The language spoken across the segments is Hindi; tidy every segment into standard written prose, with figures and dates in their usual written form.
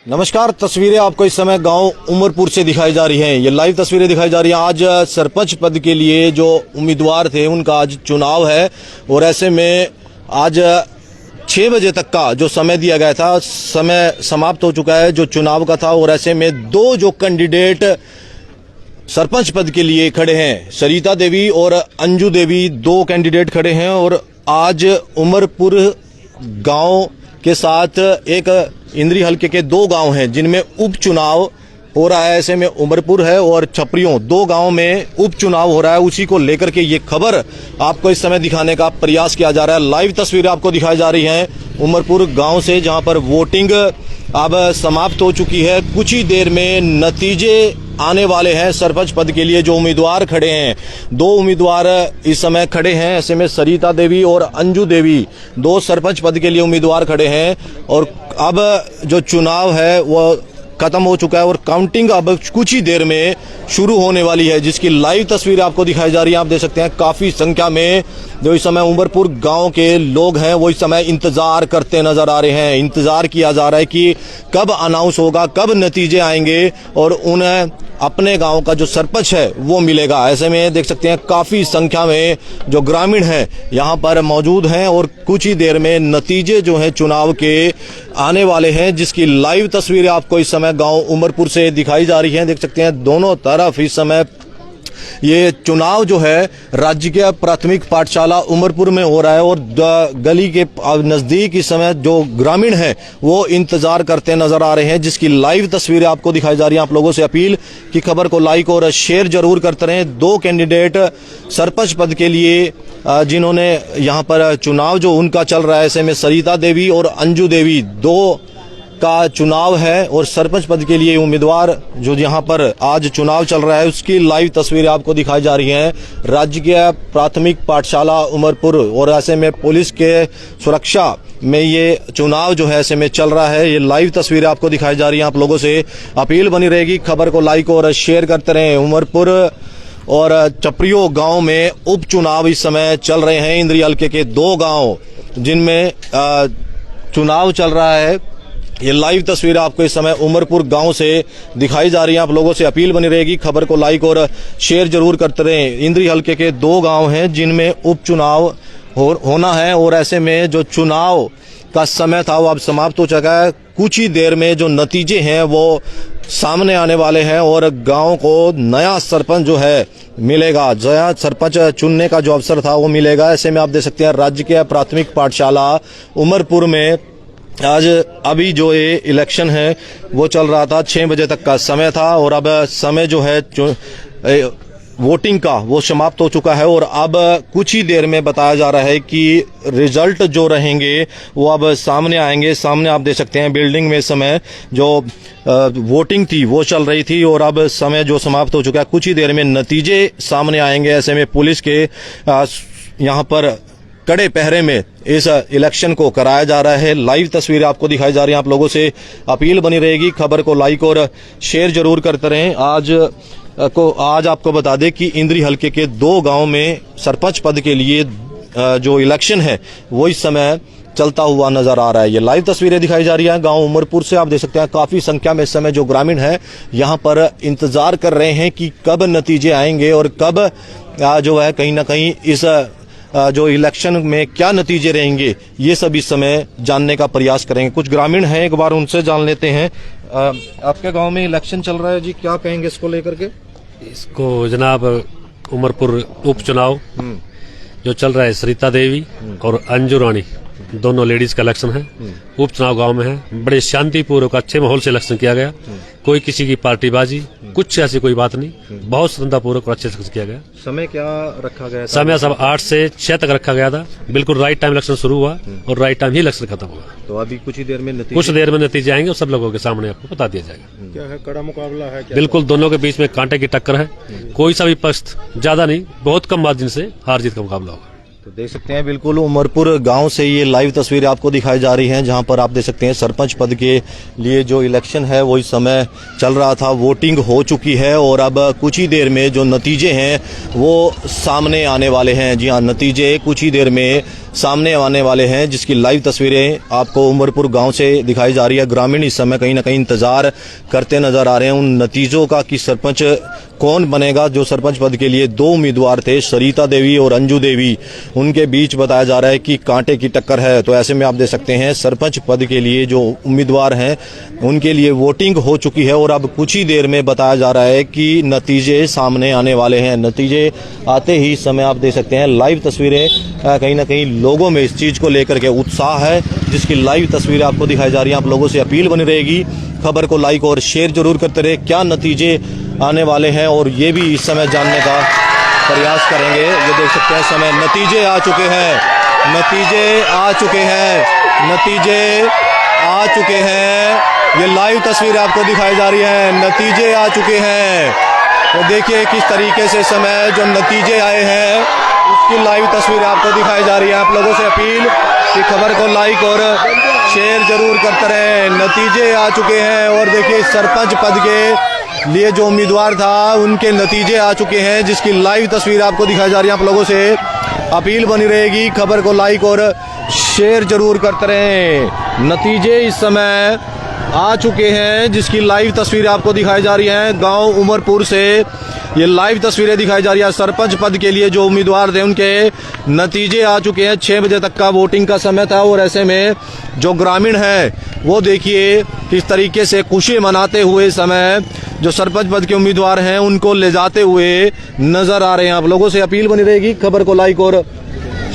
नमस्कार। तस्वीरें आपको इस समय गांव उमरपुर से दिखाई जा रही हैं। ये लाइव तस्वीरें दिखाई जा रही हैं। आज सरपंच पद के लिए जो उम्मीदवार थे उनका आज चुनाव है और ऐसे में आज 6 बजे तक का जो समय दिया गया था, समय समाप्त हो चुका है जो चुनाव का था। और ऐसे में दो जो कैंडिडेट सरपंच पद के लिए खड़े हैं, सरिता देवी और अंजू देवी, दो कैंडिडेट खड़े हैं। और आज उमरपुर गांव के साथ एक इंद्री हलके के दो गांव हैं जिनमें उपचुनाव हो रहा है। ऐसे में उमरपुर है और छपरियों, दो गांव में उपचुनाव हो रहा है। उसी को लेकर के ये खबर आपको इस समय दिखाने का प्रयास किया जा रहा है। लाइव तस्वीरें आपको दिखाई जा रही हैं उमरपुर गांव से, जहां पर वोटिंग अब समाप्त हो चुकी है। कुछ ही देर में नतीजे आने वाले हैं। सरपंच पद के लिए जो उम्मीदवार खड़े हैं, दो उम्मीदवार इस समय खड़े हैं। ऐसे में सरिता देवी और अंजू देवी, दो सरपंच पद के लिए उम्मीदवार खड़े हैं। और अब जो चुनाव है वो खत्म हो चुका है और काउंटिंग अब कुछ ही देर में शुरू होने वाली है, जिसकी लाइव तस्वीर आपको दिखाई जा रही है। आप देख सकते हैं काफी संख्या में जो इस समय उमरपुर गांव के लोग हैं वो इस समय इंतजार करते नजर आ रहे हैं। इंतजार किया जा रहा है कि कब अनाउंस होगा, कब नतीजे आएंगे और उन्हें अपने गांव का जो सरपंच है वो मिलेगा। ऐसे में देख सकते हैं काफी संख्या में जो ग्रामीण हैं यहां पर मौजूद हैं और कुछ ही देर में नतीजे जो हैं चुनाव के आने वाले हैं, जिसकी लाइव तस्वीरें आपको इस समय गांव उमरपुर से दिखाई जा रही हैं। देख सकते हैं दोनों तरफ इस समय ये चुनाव जो है राजकीय प्राथमिक पाठशाला उमरपुर में हो रहा है और गली के नजदीक इस समय जो ग्रामीण हैं वो इंतजार करते नजर आ रहे हैं, जिसकी लाइव तस्वीरें आपको दिखाई जा रही हैं। आप लोगों से अपील कि खबर को लाइक और शेयर जरूर करते रहें। दो कैंडिडेट सरपंच पद के लिए जिन्होंने यहाँ पर चुनाव जो उनका चल रहा है, ऐसे में सरिता देवी और अंजू देवी, दो का चुनाव है और सरपंच पद के लिए उम्मीदवार जो यहाँ पर आज चुनाव चल रहा है उसकी लाइव तस्वीरें आपको दिखाई जा रही हैं। राजकीय प्राथमिक पाठशाला उमरपुर और ऐसे में पुलिस के सुरक्षा में ये चुनाव जो है ऐसे में चल रहा है। ये लाइव तस्वीरें आपको दिखाई जा रही हैं। आप लोगों से अपील बनी रहेगी, खबर को लाइक और शेयर करते रहें। उमरपुर और चपरियो गांव में उपचुनाव इस समय चल रहे हैं। इंद्री हलके के दो गांव जिनमें चुनाव चल रहा है। ये लाइव तस्वीर आपको इस समय उमरपुर गांव से दिखाई जा रही है। आप लोगों से अपील बनी रहेगी, खबर को लाइक और शेयर जरूर करते रहें। इंद्री हलके के दो गांव हैं जिनमें उपचुनाव होना है और ऐसे में जो चुनाव का समय था वो अब समाप्त हो चुका है। कुछ ही देर में जो नतीजे हैं वो सामने आने वाले हैं और गांव को नया सरपंच जो है मिलेगा, नया सरपंच चुनने का जो अवसर था वो मिलेगा। ऐसे में आप देख सकते हैं राजकीय प्राथमिक पाठशाला उमरपुर में आज अभी जो ये इलेक्शन है वो चल रहा था। 6 बजे तक का समय था और अब समय जो है वोटिंग का वो समाप्त हो चुका है और अब कुछ ही देर में बताया जा रहा है कि रिजल्ट जो रहेंगे वो अब सामने आएंगे। सामने आप देख सकते हैं बिल्डिंग में समय जो वोटिंग थी वो चल रही थी और अब समय जो समाप्त हो चुका है। कुछ ही देर में नतीजे सामने आएंगे। ऐसे में पुलिस के यहाँ पर कड़े पहरे में इस इलेक्शन को कराया जा रहा है। लाइव तस्वीरें आपको दिखाई जा रही हैं। आप लोगों से अपील बनी रहेगी, खबर को लाइक और शेयर जरूर करते रहें। आज आपको बता दें कि इंद्री हलके के दो गांव में सरपंच पद के लिए जो इलेक्शन है वो इस समय चलता हुआ नजर आ रहा है। ये लाइव तस्वीरें दिखाई जा रही हैं गांव उमरपुर से। आप देख सकते हैं काफी संख्या में इस समय जो ग्रामीण है यहाँ पर इंतजार कर रहे हैं कि कब नतीजे आएंगे और कब जो है कहीं ना कहीं इस जो इलेक्शन में क्या नतीजे रहेंगे ये सब इस समय जानने का प्रयास करेंगे। कुछ ग्रामीण हैं, एक बार उनसे जान लेते हैं। आपके गांव में इलेक्शन चल रहा है जी, क्या कहेंगे इसको लेकर के? इसको जनाब उमरपुर उपचुनाव जो चल रहा है, सरिता देवी और अंजू रानी दोनों लेडीज का इलेक्शन है। उपचुनाव गांव में है। बड़े शांतिपूर्वक अच्छे माहौल से इलेक्शन किया गया। कोई किसी की पार्टीबाजी कुछ ऐसी कोई बात नहीं, बहुत स्वतंत्रतापूर्वक और अच्छे से किया गया। समय क्या रखा गया था? समय सब 8 से 6 तक रखा गया था। बिल्कुल राइट टाइम इलेक्शन शुरू हुआ और राइट टाइम ही इलेक्शन खत्म हुआ। तो अभी कुछ ही देर में नतीजे आएंगे और सब लोगों के सामने आपको बता दिया जाएगा। क्या है, कड़ा मुकाबला है क्या? बिल्कुल दोनों के बीच में कांटे की टक्कर है। कोई सा भी पक्ष ज्यादा नहीं, बहुत कम मार्जिन से हार जीत का मुकाबला होगा। तो देख सकते हैं बिल्कुल उमरपुर गांव से ये लाइव तस्वीरें आपको दिखाई जा रही हैं, जहां पर आप देख सकते हैं सरपंच पद के लिए जो इलेक्शन है वो इस समय चल रहा था। वोटिंग हो चुकी है और अब कुछ ही देर में जो नतीजे हैं वो सामने आने वाले हैं। जी हाँ, नतीजे कुछ ही देर में सामने आने वाले हैं, जिसकी लाइव तस्वीरें आपको उमरपुर गांव से दिखाई जा रही है। ग्रामीण इस समय कहीं ना कहीं इंतजार करते नजर आ रहे हैं उन नतीजों का कि सरपंच कौन बनेगा। जो सरपंच पद के लिए दो उम्मीदवार थे, सरिता देवी और अंजू देवी, उनके बीच बताया जा रहा है कि कांटे की टक्कर है। तो ऐसे में आप देख सकते हैं सरपंच पद के लिए जो उम्मीदवार हैं उनके लिए वोटिंग हो चुकी है और अब कुछ ही देर में बताया जा रहा है कि नतीजे सामने आने वाले हैं। नतीजे आते ही समय आप देख सकते हैं लाइव तस्वीरें, कहीं ना कहीं लोगों में इस चीज को लेकर के उत्साह है, जिसकी लाइव तस्वीरें आपको दिखाई जा रही है। आप लोगों से अपील बनी रहेगी, खबर को लाइक और शेयर जरूर करते रहे। क्या नतीजे आने वाले हैं और ये भी इस समय जानने का प्रयास करेंगे। ये देख सकते हैं समय नतीजे आ चुके हैं, नतीजे आ चुके हैं, नतीजे आ चुके हैं। ये लाइव तस्वीर आपको दिखाई जा रही है, नतीजे आ चुके हैं। तो देखिए किस तरीके से समय जो नतीजे आए हैं उसकी लाइव तस्वीर आपको दिखाई जा रही है। आप लोगों से अपील कि खबर को लाइक और शेयर जरूर करते रहें। नतीजे आ चुके हैं और देखिए सरपंच पद के लिए जो उम्मीदवार था उनके नतीजे आ चुके हैं, जिसकी लाइव तस्वीर आपको दिखाई जा रही है। आप लोगों से अपील बनी रहेगी, खबर को लाइक और शेयर जरूर करते रहें। नतीजे इस समय आ चुके हैं, जिसकी लाइव तस्वीर आपको दिखाई जा रही है। गांव उमरपुर से ये लाइव तस्वीरें दिखाई जा रही है। सरपंच पद के लिए जो उम्मीदवार थे उनके नतीजे आ चुके हैं। 6 बजे तक का वोटिंग का समय था और ऐसे में जो ग्रामीण है वो देखिए किस तरीके से खुशी मनाते हुए समय जो सरपंच पद के उम्मीदवार हैं उनको ले जाते हुए नजर आ रहे हैं। आप लोगों से अपील बनी रहेगी, खबर को लाइक और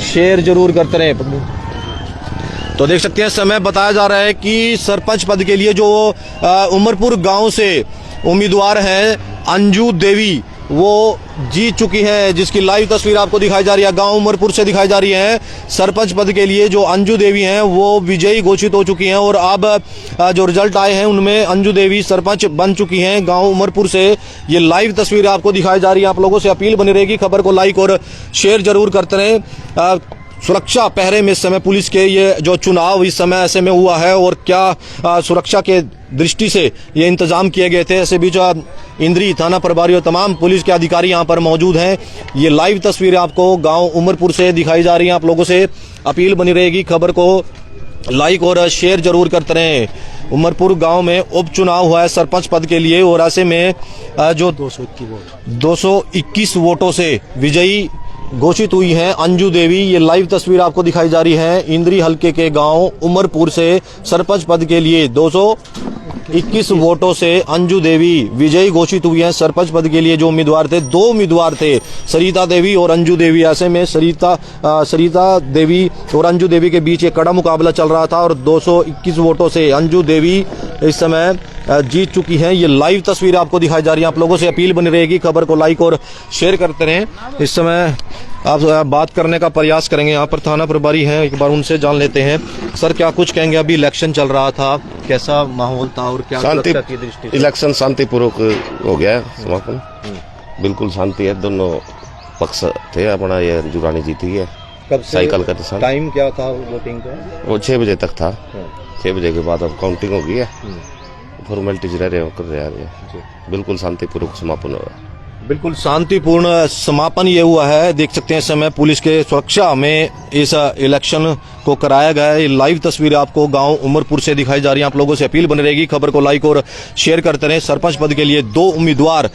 शेयर जरूर करते रहें। तो देख सकते हैं समय बताया जा रहा है कि सरपंच पद के लिए जो उमरपुर गांव से उम्मीदवार हैं अंजू देवी, वो जीत चुकी हैं, जिसकी लाइव तस्वीर आपको दिखाई जा रही है। गांव उमरपुर से दिखाई जा रही है। सरपंच पद के लिए जो अंजू देवी हैं वो विजयी घोषित हो चुकी हैं और अब जो रिजल्ट आए हैं उनमें अंजू देवी सरपंच बन चुकी हैं गांव उमरपुर से। ये लाइव तस्वीर आपको दिखाई जा रही है। आप लोगों से अपील बनी रहेगी, खबर को लाइक और शेयर जरूर करते रहें। सुरक्षा पहरे में इस समय पुलिस के ये जो चुनाव इस समय ऐसे में हुआ है और क्या सुरक्षा के दृष्टि से ये इंतजाम किए गए थे। ऐसे बीच इंद्री थाना प्रभारी और तमाम पुलिस के अधिकारी यहाँ पर मौजूद हैं। ये लाइव तस्वीरें आपको गांव उमरपुर से दिखाई जा रही हैं। आप लोगों से अपील बनी रहेगी, खबर को लाइक और शेयर जरूर करते रहें। उमरपुर गांव में उपचुनाव हुआ है सरपंच पद के लिए और ऐसे में जो 221 वोटों से विजयी घोषित हुई हैं अंजू देवी। ये लाइव तस्वीर आपको दिखाई जा रही है। इंद्री हलके के गांव उमरपुर से सरपंच पद के लिए 221 वोटों से अंजू देवी विजयी घोषित हुई हैं। सरपंच पद के लिए जो उम्मीदवार थे, दो उम्मीदवार थे, सरिता देवी और अंजू देवी। ऐसे में सरिता देवी और अंजू देवी के बीच एक कड़ा मुकाबला चल रहा था और 221 वोटों से अंजू देवी इस समय जीत चुकी हैं। ये लाइव तस्वीर आपको दिखाई जा रही है। आप लोगों से अपील बनी रहेगी, खबर को लाइक और शेयर करते रहें। इस समय आप बात करने का प्रयास करेंगे, यहाँ पर थाना प्रभारी हैं, एक बार उनसे जान लेते हैं। सर क्या कुछ कहेंगे, अभी इलेक्शन चल रहा था, कैसा माहौल था और क्या सुरक्षा की दृष्टि से? इलेक्शन शांतिपूर्वक हो गया समापन, बिल्कुल शांति है। दोनों पक्ष थे, अपना ये अंजू रानी जीती है। कब साइकिल का निशान। टाइम क्या था वोटिंग का? वो 6 बजे तक था। 6 बजे के बाद अब काउंटिंग हो गई है, फॉर्मेलिटीज रह रहे हो कर रहे हैं। बिल्कुल शांतिपूर्वक समापन हुआ। बिल्कुल शांतिपूर्ण समापन ये हुआ है। देख सकते हैं समय पुलिस के सुरक्षा में इस इलेक्शन को कराया गया है। लाइव तस्वीर आपको गांव उमरपुर से दिखाई जा रही है। आप लोगों से अपील बनी रहेगी, खबर को लाइक और शेयर करते रहें। सरपंच पद के लिए दो उम्मीदवार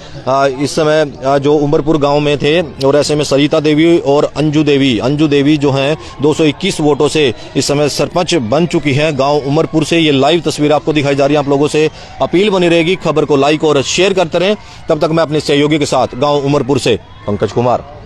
इस समय जो उमरपुर गांव में थे और ऐसे में सरिता देवी और अंजू देवी जो हैं 221 वोटों से इस समय सरपंच बन चुकी हैं गांव उमरपुर से। ये लाइव तस्वीर आपको दिखाई जा रही है। आप लोगों से अपील बनी रहेगी, खबर को लाइक और शेयर करते रहें। तब तक मैं अपने सहयोगी के साथ गांव उमरपुर से पंकज कुमार।